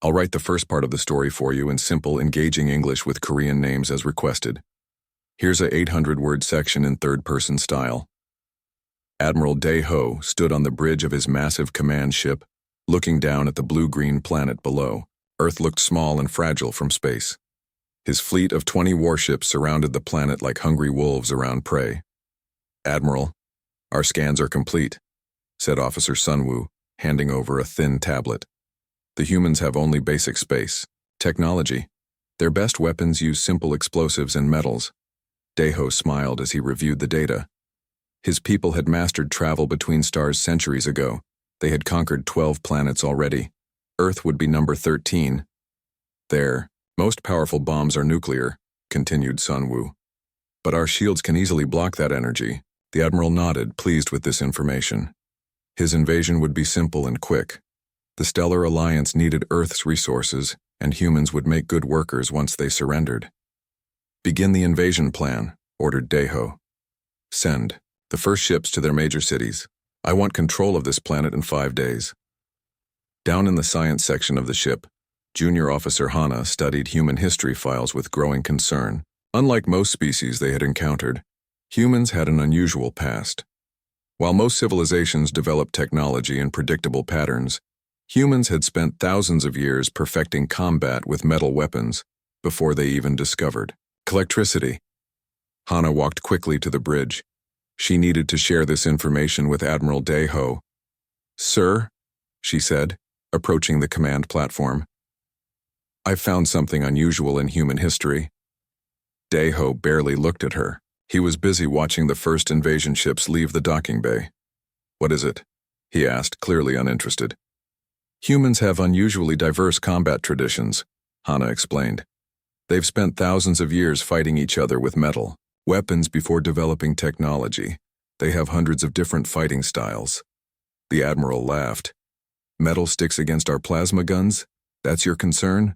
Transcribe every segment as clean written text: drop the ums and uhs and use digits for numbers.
I'll write the first part of the story for you in simple, engaging English with Korean names as requested. Here's a 800-word section in third-person style. Admiral Dae-ho stood on the bridge of his massive command ship, looking down at the blue-green planet below. Earth looked small and fragile from space. His fleet of 20 warships surrounded the planet like hungry wolves around prey. "Admiral, our scans are complete," said Officer Sunwoo, handing over a thin tablet. "The humans have only basic space technology. Their best weapons use simple explosives and metals." Dae-ho smiled as he reviewed the data. His people had mastered travel between stars centuries ago. They had conquered 12 planets already. Earth would be number 13. "Their most powerful bombs are nuclear," continued Sunwoo. "But our shields can easily block that energy." The Admiral nodded, pleased with this information. His invasion would be simple and quick. The Stellar Alliance needed Earth's resources, and humans would make good workers once they surrendered. "Begin the invasion plan," ordered Dae-ho. "Send the first ships to their major cities. I want control of this planet in 5 days." Down in the science section of the ship, Junior Officer Hana studied human history files with growing concern. Unlike most species they had encountered, humans had an unusual past. While most civilizations developed technology in predictable patterns, humans had spent thousands of years perfecting combat with metal weapons before they even discovered electricity. Hana walked quickly to the bridge. She needed to share this information with Admiral Dae-ho. "Sir," she said, approaching the command platform, "I've found something unusual in human history." Dae-ho barely looked at her. He was busy watching the first invasion ships leave the docking bay. "What is it?" he asked, clearly uninterested. "Humans have unusually diverse combat traditions," Hana explained. "They've spent thousands of years fighting each other with metal weapons before developing technology. They have hundreds of different fighting styles." The Admiral laughed. "Metal sticks against our plasma guns? That's your concern?"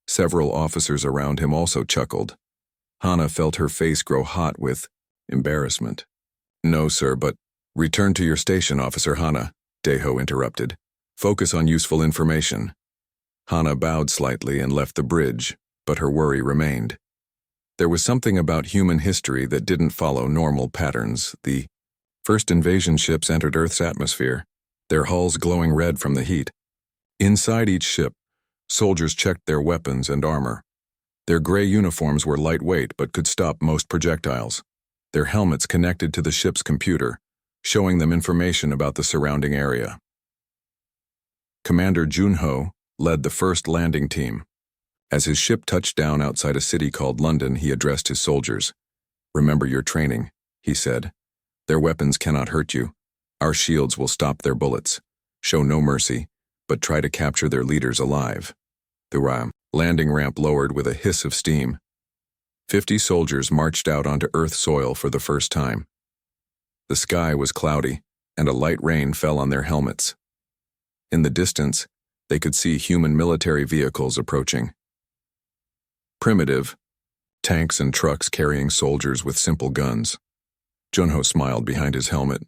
Several officers around him also chuckled. Hana felt her face grow hot with embarrassment. "No, sir, but—" "Return to your station, Officer Hana," Dae-ho interrupted. "Focus on useful information." Hana bowed slightly and left the bridge, but her worry remained. There was something about human history that didn't follow normal patterns. The first invasion ships entered Earth's atmosphere, their hulls glowing red from the heat. Inside each ship, soldiers checked their weapons and armor. Their gray uniforms were lightweight but could stop most projectiles. Their helmets connected to the ship's computer, showing them information about the surrounding area. Commander Junho led the first landing team. As his ship touched down outside a city called London, he addressed his soldiers. "Remember your training," he said. "Their weapons cannot hurt you. Our shields will stop their bullets. Show no mercy, but try to capture their leaders alive." The landing ramp lowered with a hiss of steam. 50 soldiers marched out onto Earth soil for the first time. The sky was cloudy, and a light rain fell on their helmets. In the distance, they could see human military vehicles approaching. Primitive, tanks and trucks carrying soldiers with simple guns. Junho smiled behind his helmet.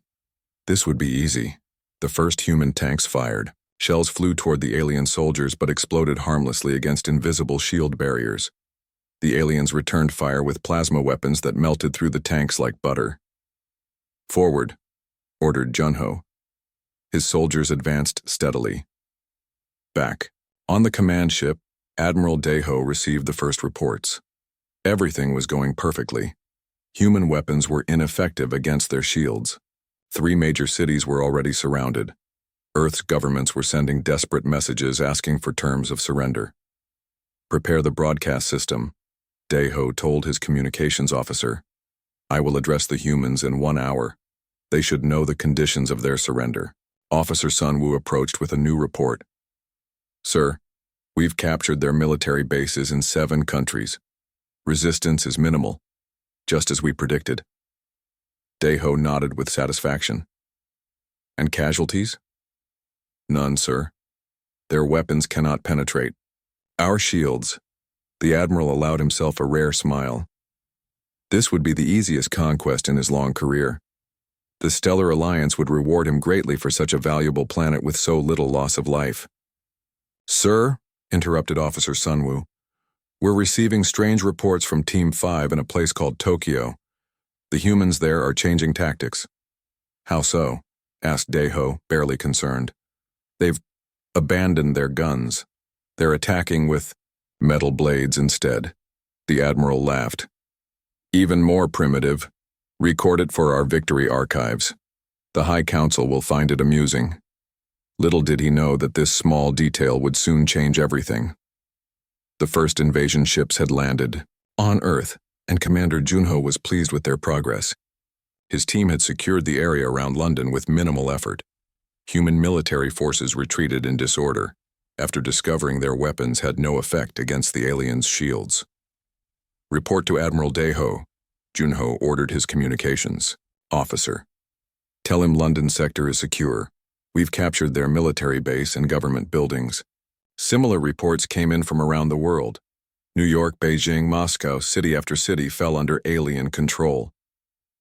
This would be easy. The first human tanks fired. Shells flew toward the alien soldiers but exploded harmlessly against invisible shield barriers. The aliens returned fire with plasma weapons that melted through the tanks like butter. "Forward," ordered Junho. His soldiers advanced steadily. Back. On the command ship, Admiral Dae-ho received the first reports. Everything was going perfectly. Human weapons were ineffective against their shields. 3 major cities were already surrounded. Earth's governments were sending desperate messages asking for terms of surrender. "Prepare the broadcast system," Dae-ho told his communications officer. "I will address the humans in 1 hour. They should know the conditions of their surrender." Officer Sunwoo approached with a new report. "Sir, we've captured their military bases in 7 countries. Resistance is minimal, just as we predicted." Dae-ho nodded with satisfaction. "And casualties?" "None, sir. Their weapons cannot penetrate. Our shields." The Admiral allowed himself a rare smile. This would be the easiest conquest in his long career. The Stellar Alliance would reward him greatly for such a valuable planet with so little loss of life. "Sir," interrupted Officer Sunwoo. We're receiving strange reports from Team 5 in a place called Tokyo. The humans there are changing tactics. How so? Asked Daeho, barely concerned. They've abandoned their guns. They're attacking with metal blades instead. The Admiral laughed. Even more primitive. Record it for our victory archives. The High Council will find it amusing. Little did he know that this small detail would soon change everything. The first invasion ships had landed on Earth, and Commander Junho was pleased with their progress. His team had secured the area around London with minimal effort. Human military forces retreated in disorder, after discovering their weapons had no effect against the aliens' shields. Report to Admiral Daeho, Junho ordered his communications. Officer. Tell him London sector is secure. We've captured their military base and government buildings. Similar reports came in from around the world. New York, Beijing, Moscow, city after city fell under alien control.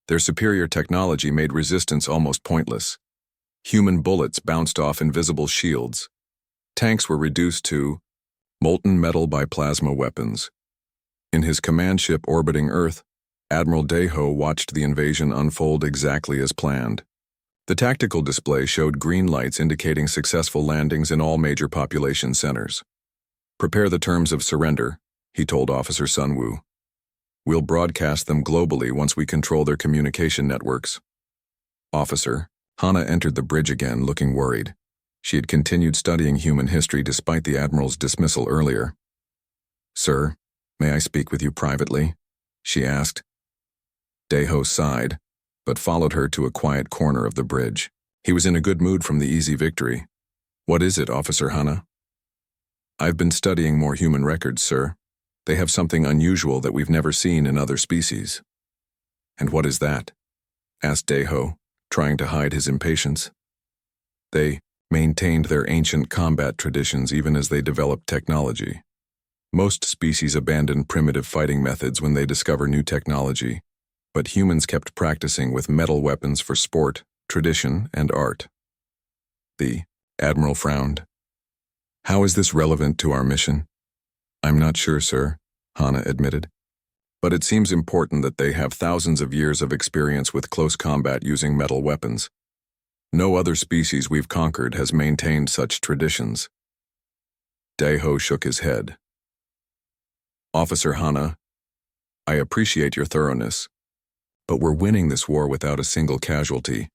Their superior technology made resistance almost pointless. Human bullets bounced off invisible shields. Tanks were reduced to molten metal by plasma weapons. In his command ship orbiting Earth, Admiral Daeho watched the invasion unfold exactly as planned. The tactical display showed green lights indicating successful landings in all major population centers. Prepare the terms of surrender, he told Officer Sunwoo. We'll broadcast them globally once we control their communication networks. Officer, Hana entered the bridge again, looking worried. She had continued studying human history despite the Admiral's dismissal earlier. Sir, may I speak with you privately? She asked. Daeho sighed, but followed her to a quiet corner of the bridge. He was in a good mood from the easy victory. What is it, Officer Hana? I've been studying more human records, sir. They have something unusual that we've never seen in other species. And what is that? Asked Daeho, trying to hide his impatience. They maintained their ancient combat traditions even as they developed technology. Most species abandon primitive fighting methods when they discover new technology, but humans kept practicing with metal weapons for sport, tradition, and art. The Admiral frowned. How is this relevant to our mission? I'm not sure, sir, Hana admitted. But it seems important that they have thousands of years of experience with close combat using metal weapons. No other species we've conquered has maintained such traditions. Daeho shook his head. Officer Hana, I appreciate your thoroughness, but we're winning this war without a single casualty.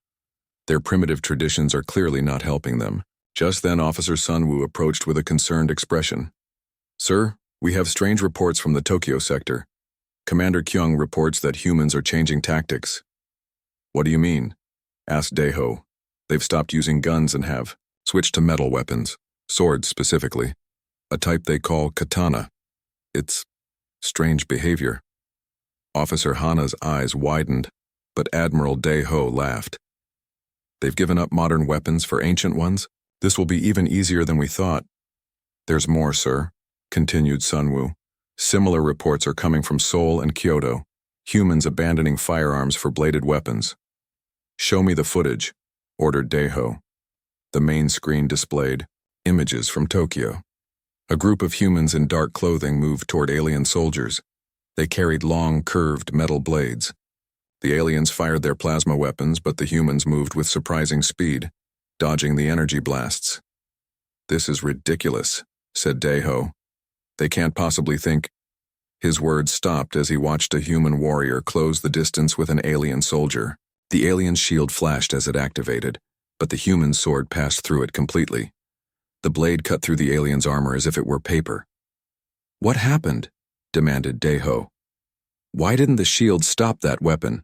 Their primitive traditions are clearly not helping them. Just then Officer Sunwoo approached with a concerned expression. Sir, we have strange reports from the Tokyo sector. Commander Kyung reports that humans are changing tactics. What do you mean? Asked Daeho. They've stopped using guns and have switched to metal weapons, swords specifically, a type they call katana. It's strange behavior. Officer Hana's eyes widened, but Admiral Daeho laughed. They've given up modern weapons for ancient ones? This will be even easier than we thought. There's more, sir, continued Sunwoo. Similar reports are coming from Seoul and Kyoto, humans abandoning firearms for bladed weapons. Show me the footage, ordered Daeho. The main screen displayed images from Tokyo. A group of humans in dark clothing moved toward alien soldiers. They carried long, curved metal blades. The aliens fired their plasma weapons, but the humans moved with surprising speed, dodging the energy blasts. This is ridiculous, said Daeho. They can't possibly think. His words stopped as he watched a human warrior close the distance with an alien soldier. The alien's shield flashed as it activated, but the human's sword passed through it completely. The blade cut through the alien's armor as if it were paper. What happened? Demanded Daeho. Why didn't the shield stop that weapon?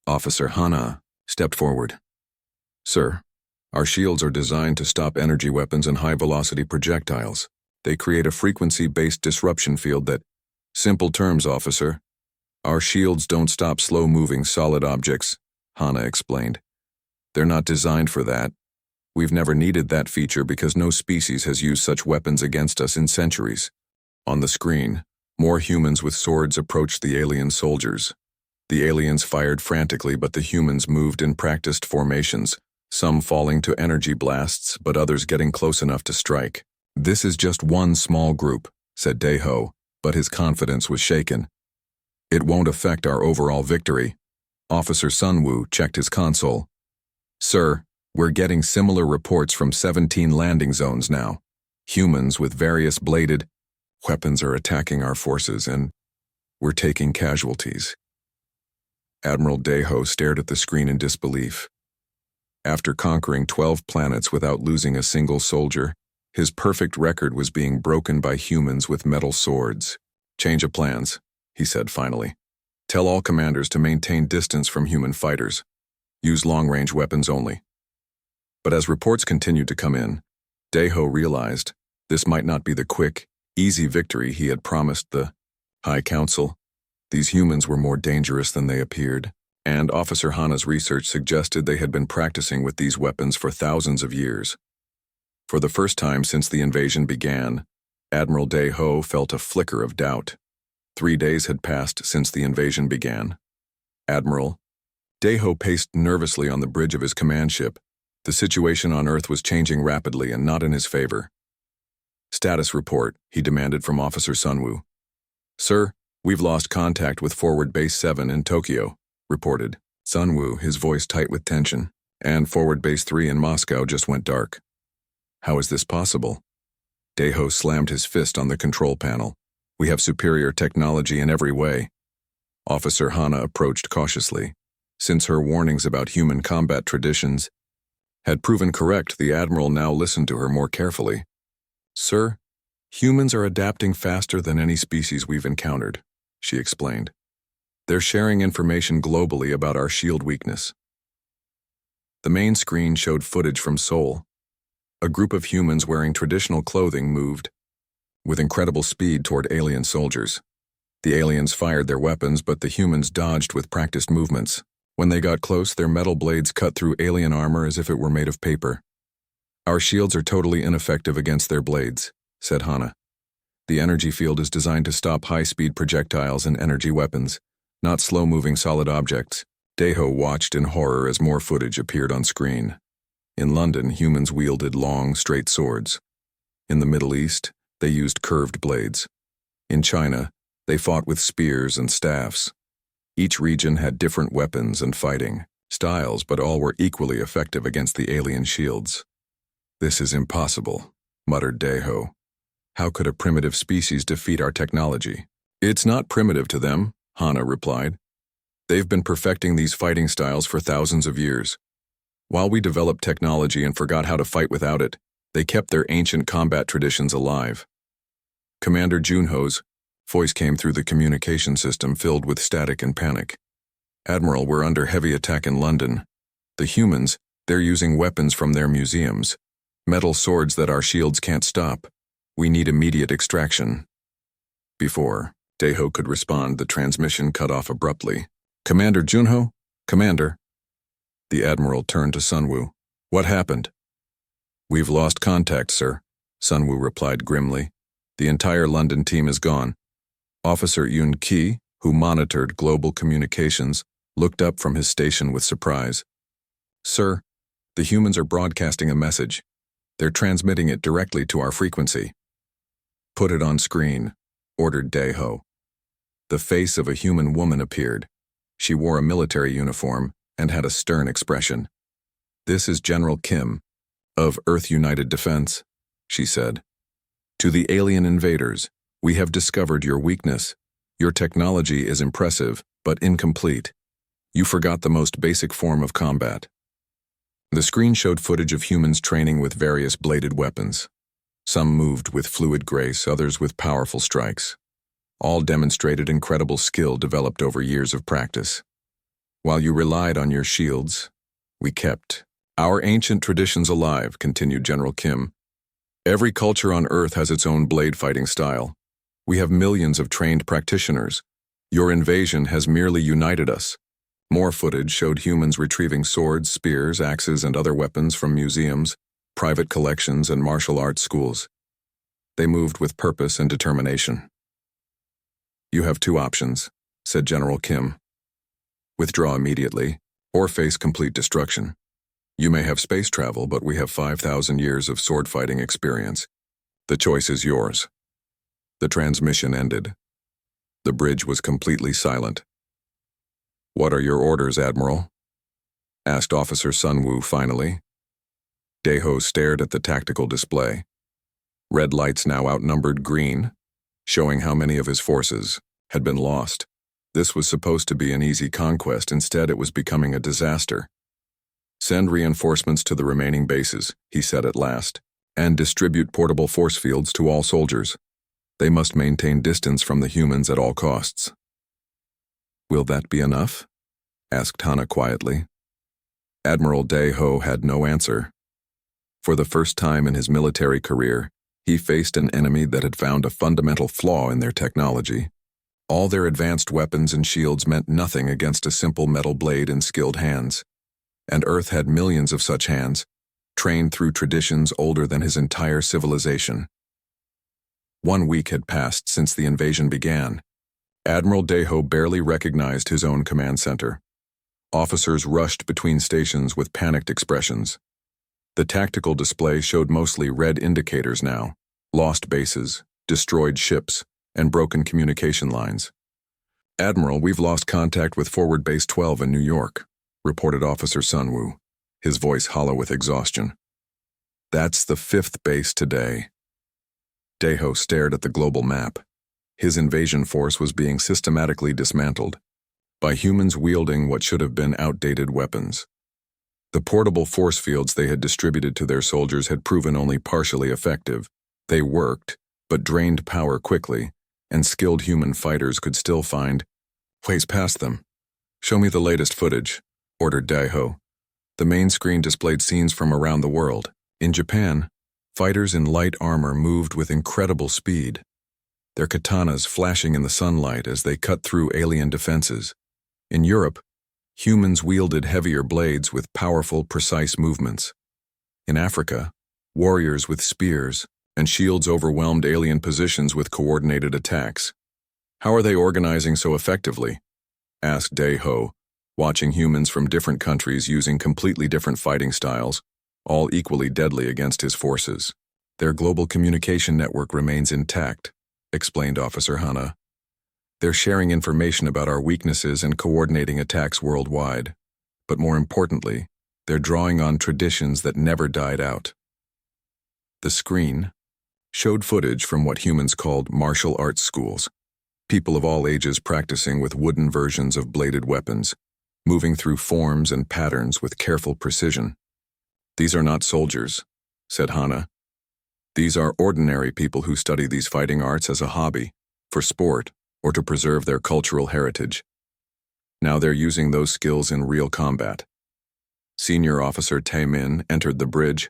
Officer Hana stepped forward. Sir, our shields are designed to stop energy weapons and high-velocity projectiles. They create a frequency-based disruption field that... Simple terms, officer. Our shields don't stop slow-moving solid objects, Hana explained. They're not designed for that. We've never needed that feature because no species has used such weapons against us in centuries. On the screen, more humans with swords approached the alien soldiers. The aliens fired frantically, but the humans moved in practiced formations, some falling to energy blasts, but others getting close enough to strike. This is just one small group, said Daeho, but his confidence was shaken. It won't affect our overall victory. Officer Sunwoo checked his console. Sir, we're getting similar reports from 17 landing zones now. Humans with various bladed weapons are attacking our forces, and we're taking casualties. Admiral Daeho stared at the screen in disbelief. After conquering 12 planets without losing a single soldier, his perfect record was being broken by humans with metal swords. Change of plans, he said finally. Tell all commanders to maintain distance from human fighters. Use long-range weapons only. But as reports continued to come in, Daeho realized this might not be the quick, easy victory he had promised the High Council. These humans were more dangerous than they appeared, and Officer Hana's research suggested they had been practicing with these weapons for thousands of years. For the first time since the invasion began, Admiral Daeho felt a flicker of doubt. 3 days had passed since the invasion began. Admiral, Daeho paced nervously on the bridge of his command ship. The situation on Earth was changing rapidly and not in his favor. Status report, he demanded from Officer Sunwoo. Sir, we've lost contact with Forward Base 7 in Tokyo, reported Sunwoo, his voice tight with tension, and Forward Base 3 in Moscow just went dark. How is this possible? Daeho slammed his fist on the control panel. We have superior technology in every way. Officer Hana approached cautiously. Since her warnings about human combat traditions had proven correct, the Admiral now listened to her more carefully. Sir, humans are adapting faster than any species we've encountered, she explained. They're sharing information globally about our shield weakness. The main screen showed footage from Seoul. A group of humans wearing traditional clothing moved with incredible speed toward alien soldiers. The aliens fired their weapons, but the humans dodged with practiced movements. When they got close, their metal blades cut through alien armor as if it were made of paper. Our shields are totally ineffective against their blades, said Hana. The energy field is designed to stop high-speed projectiles and energy weapons, not slow-moving solid objects. Daeho watched in horror as more footage appeared on screen. In London, humans wielded long, straight swords. In the Middle East, they used curved blades. In China, they fought with spears and staffs. Each region had different weapons and fighting styles, but all were equally effective against the alien shields. This is impossible, muttered Daeho. How could a primitive species defeat our technology? It's not primitive to them, Hana replied. They've been perfecting these fighting styles for thousands of years. While we developed technology and forgot how to fight without it, they kept their ancient combat traditions alive. Commander Junho's voice came through the communication system, filled with static and panic. Admiral, we're under heavy attack in London. The humans, they're using weapons from their museums. Metal swords that our shields can't stop. We need immediate extraction. Before Daeho could respond, the transmission cut off abruptly. Commander Junho? Commander? The Admiral turned to Sunwoo. What happened? We've lost contact, sir, Sunwoo replied grimly. The entire London team is gone. Officer Yun Ki, who monitored global communications, looked up from his station with surprise. Sir, the humans are broadcasting a message. They're transmitting it directly to our frequency. Put it on screen, ordered Daeho. The face of a human woman appeared. She wore a military uniform and had a stern expression. This is General Kim, of Earth United Defense, she said. To the alien invaders, we have discovered your weakness. Your technology is impressive, but incomplete. You forgot the most basic form of combat. The screen showed footage of humans training with various bladed weapons. Some moved with fluid grace, others with powerful strikes. All demonstrated incredible skill developed over years of practice. While you relied on your shields, we kept our ancient traditions alive, continued General Kim. Every culture on Earth has its own blade fighting style. We have millions of trained practitioners. Your invasion has merely united us. More footage showed humans retrieving swords, spears, axes, and other weapons from museums, private collections, and martial arts schools. They moved with purpose and determination. You have two options, said General Kim. Withdraw immediately, or face complete destruction. You may have space travel, but we have 5,000 years of sword fighting experience. The choice is yours. The transmission ended. The bridge was completely silent. What are your orders, Admiral? Asked Officer Sunwoo finally. Daeho stared at the tactical display. Red lights now outnumbered green, showing how many of his forces had been lost. This was supposed to be an easy conquest. Instead, it was becoming a disaster. Send reinforcements to the remaining bases, he said at last, and distribute portable force fields to all soldiers. They must maintain distance from the humans at all costs. Will that be enough? Asked Hana quietly. Admiral Daeho had no answer. For the first time in his military career, he faced an enemy that had found a fundamental flaw in their technology. All their advanced weapons and shields meant nothing against a simple metal blade in skilled hands. And Earth had millions of such hands, trained through traditions older than his entire civilization. 1 week had passed since the invasion began. Admiral Daeho barely recognized his own command center. Officers rushed between stations with panicked expressions. The tactical display showed mostly red indicators now: lost bases, destroyed ships, and broken communication lines. Admiral, we've lost contact with Forward Base 12 in New York, reported Officer Sunwoo, his voice hollow with exhaustion. That's the 5th base today. Daeho stared at the global map. His invasion force was being systematically dismantled by humans wielding what should have been outdated weapons. The portable force fields they had distributed to their soldiers had proven only partially effective. They worked, but drained power quickly, and skilled human fighters could still find ways past them. Show me the latest footage, ordered Daeho. The main screen displayed scenes from around the world. In Japan, fighters in light armor moved with incredible speed, their katanas flashing in the sunlight as they cut through alien defenses. In Europe, humans wielded heavier blades with powerful, precise movements. In Africa, warriors with spears and shields overwhelmed alien positions with coordinated attacks. How are they organizing so effectively? Asked Daeho, watching humans from different countries using completely different fighting styles, all equally deadly against his forces. Their global communication network remains intact, explained Officer Hana. They're sharing information about our weaknesses and coordinating attacks worldwide. But more importantly, they're drawing on traditions that never died out. The screen showed footage from what humans called martial arts schools, people of all ages practicing with wooden versions of bladed weapons, moving through forms and patterns with careful precision. These are not soldiers, said Hana. These are ordinary people who study these fighting arts as a hobby, for sport, or to preserve their cultural heritage. Now they're using those skills in real combat. Senior Officer Tae-min entered the bridge,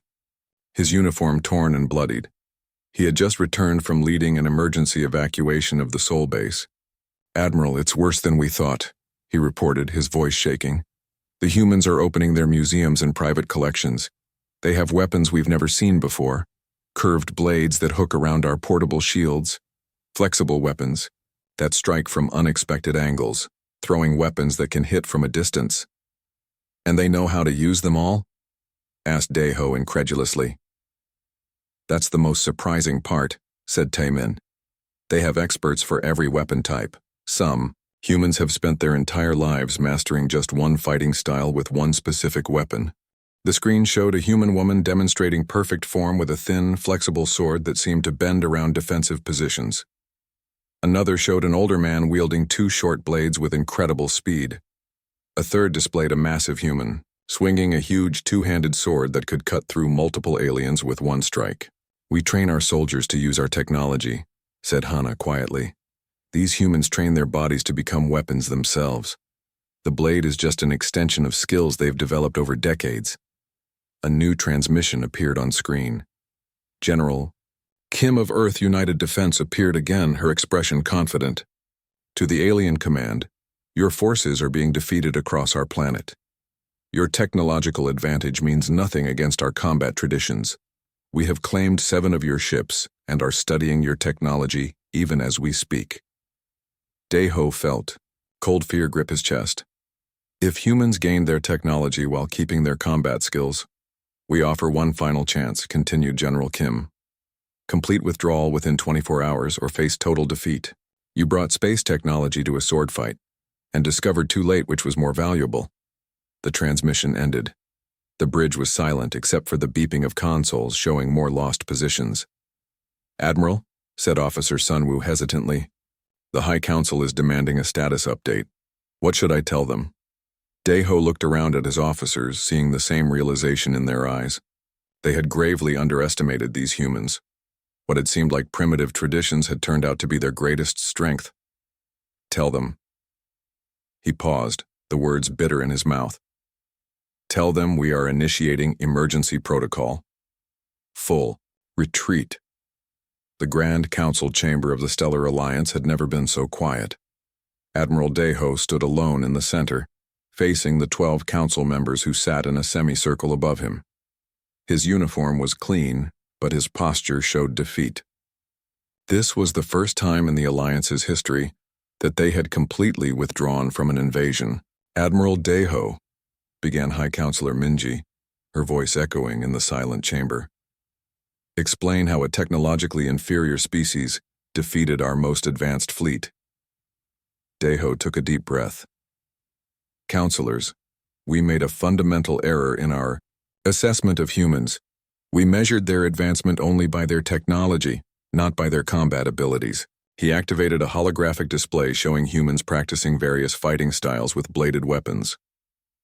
his uniform torn and bloodied. He had just returned from leading an emergency evacuation of the Seoul base. Admiral, it's worse than we thought, he reported, his voice shaking. The humans are opening their museums and private collections. They have weapons we've never seen before, curved blades that hook around our portable shields, flexible weapons that strike from unexpected angles, throwing weapons that can hit from a distance. And they know how to use them all? Asked Daeho incredulously. That's the most surprising part, said Tae-min. They have experts for every weapon type. Some humans have spent their entire lives mastering just one fighting style with one specific weapon. The screen showed a human woman demonstrating perfect form with a thin, flexible sword that seemed to bend around defensive positions. Another showed an older man wielding 2 short blades with incredible speed. A third displayed a massive human, swinging a huge 2-handed sword that could cut through multiple aliens with one strike. We train our soldiers to use our technology, said Hana quietly. These humans train their bodies to become weapons themselves. The blade is just an extension of skills they've developed over decades. A new transmission appeared on screen. General Kim of Earth United Defense appeared again, her expression confident. To the alien command, your forces are being defeated across our planet. Your technological advantage means nothing against our combat traditions. We have claimed 7 of your ships and are studying your technology even as we speak. Daeho felt cold fear grip his chest. If humans gained their technology while keeping their combat skills, we offer one final chance, continued General Kim. Complete withdrawal within 24 hours or face total defeat. You brought space technology to a sword fight and discovered too late which was more valuable. The transmission ended. The bridge was silent except for the beeping of consoles showing more lost positions. "Admiral," said Officer Sunwoo hesitantly, "the High Council is demanding a status update. What should I tell them?" Daeho looked around at his officers, seeing the same realization in their eyes. They had gravely underestimated these humans. What had seemed like primitive traditions had turned out to be their greatest strength. "Tell them." He paused, the words bitter in his mouth. "Tell them we are initiating emergency protocol. Full retreat." The Grand Council chamber of the Stellar Alliance had never been so quiet. Admiral Daeho stood alone in the center, facing the 12 council members who sat in a semicircle above him. His uniform was clean, but his posture showed defeat. This was the first time in the Alliance's history that they had completely withdrawn from an invasion. "Admiral Daeho," began High Counselor Minji, her voice echoing in the silent chamber. "Explain how a technologically inferior species defeated our most advanced fleet." Daeho took a deep breath. "Counselors, we made a fundamental error in our assessment of humans. We measured their advancement only by their technology, not by their combat abilities." He activated a holographic display showing humans practicing various fighting styles with bladed weapons.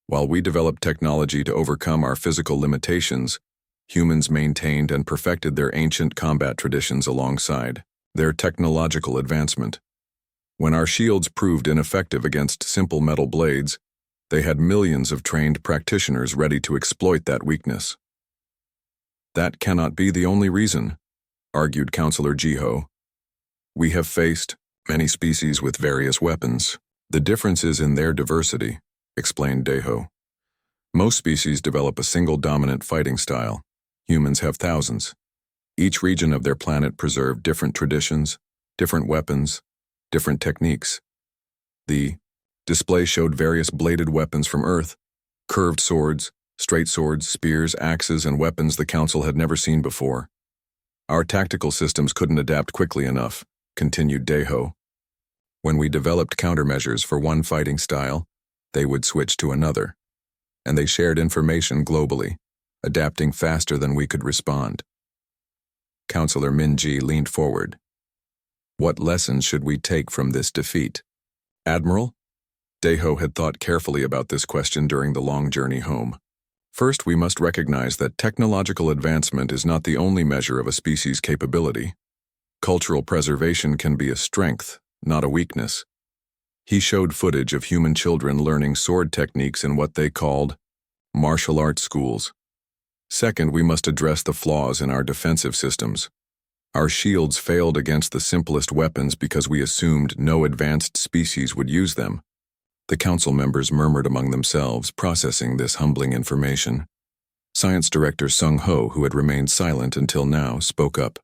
"While we developed technology to overcome our physical limitations, humans maintained and perfected their ancient combat traditions alongside their technological advancement. When our shields proved ineffective against simple metal blades, they had millions of trained practitioners ready to exploit that weakness." "That cannot be the only reason," argued Counselor Jiho. "We have faced many species with various weapons. The difference is in their diversity," explained Daeho. "Most species develop a single dominant fighting style. Humans have thousands. Each region of their planet preserved different traditions, different weapons, different techniques. The display showed various bladed weapons from Earth, curved swords, straight swords, spears, axes, and weapons the Council had never seen before. Our tactical systems couldn't adapt quickly enough," continued Daeho. "When we developed countermeasures for one fighting style, they would switch to another. And they shared information globally, adapting faster than we could respond." Counselor Minji leaned forward. "What lessons should we take from this defeat?" "Admiral?" Daeho had thought carefully about this question during the long journey home. "First, we must recognize that technological advancement is not the only measure of a species' capability. Cultural preservation can be a strength, not a weakness." He showed footage of human children learning sword techniques in what they called martial arts schools. Second, we must address the flaws in our defensive systems. Our shields failed against the simplest weapons because we assumed no advanced species would use them. The council members murmured among themselves, processing this humbling information. Science Director Sung Ho, who had remained silent until now, spoke up.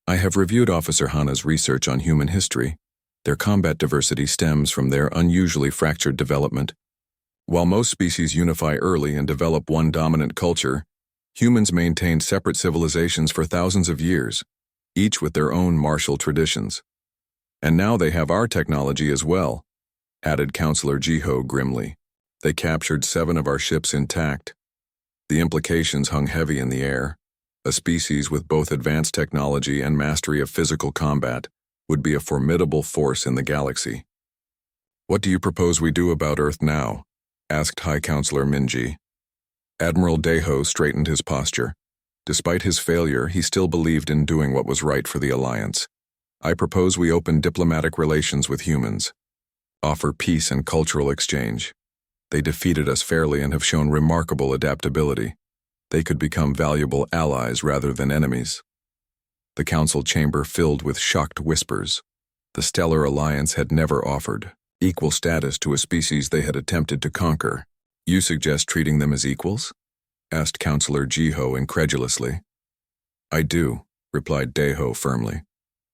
"I have reviewed Officer Hana's research on human history. Their combat diversity stems from their unusually fractured development. While most species unify early and develop one dominant culture, humans maintained separate civilizations for thousands of years, each with their own martial traditions. And now they have our technology as well," added Counselor Jiho grimly. "They captured 7 of our ships intact. The implications hung heavy in the air. A species with both advanced technology and mastery of physical combat would be a formidable force in the galaxy." "What do you propose we do about Earth now?" asked High Counselor Minji. Admiral Daeho straightened his posture. Despite his failure, he still believed in doing what was right for the Alliance. "I propose we open diplomatic relations with humans. Offer peace and cultural exchange. They defeated us fairly and have shown remarkable adaptability. They could become valuable allies rather than enemies." The council chamber filled with shocked whispers. The Stellar Alliance had never offered equal status to a species they had attempted to conquer. "You suggest treating them as equals?" asked Counselor Jiho incredulously. "I do," replied Daeho firmly.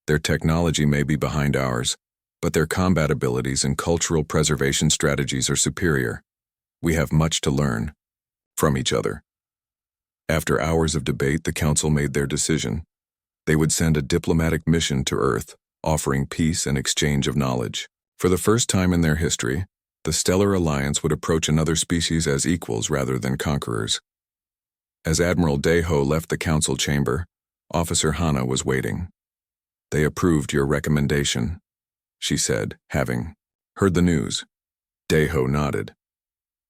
"Their technology may be behind ours, but their combat abilities and cultural preservation strategies are superior. We have much to learn from each other." After hours of debate, the council made their decision. They would send a diplomatic mission to Earth, offering peace and exchange of knowledge. For the first time in their history, the Stellar Alliance would approach another species as equals rather than conquerors. As Admiral Dayho left the council chamber, Officer Hana was waiting. "They approved your recommendation," she said, having heard the news. Dayho nodded.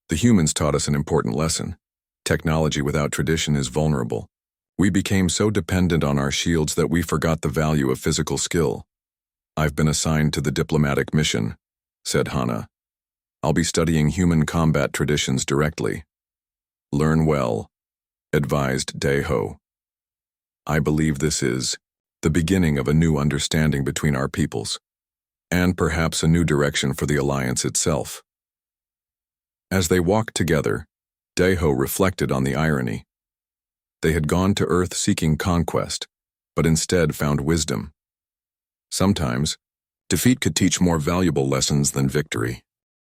"The humans taught us an important lesson. Technology without tradition is vulnerable. We became so dependent on our shields that we forgot the value of physical skill. I've been assigned to the diplomatic mission," said Hana. "I'll be studying human combat traditions directly." "Learn well," advised Dayho. "I believe this is the beginning of a new understanding between our peoples, and perhaps a new direction for the Alliance itself." As they walked together, Dayho reflected on the irony. They had gone to Earth seeking conquest, but instead found wisdom. Sometimes, defeat could teach more valuable lessons than victory.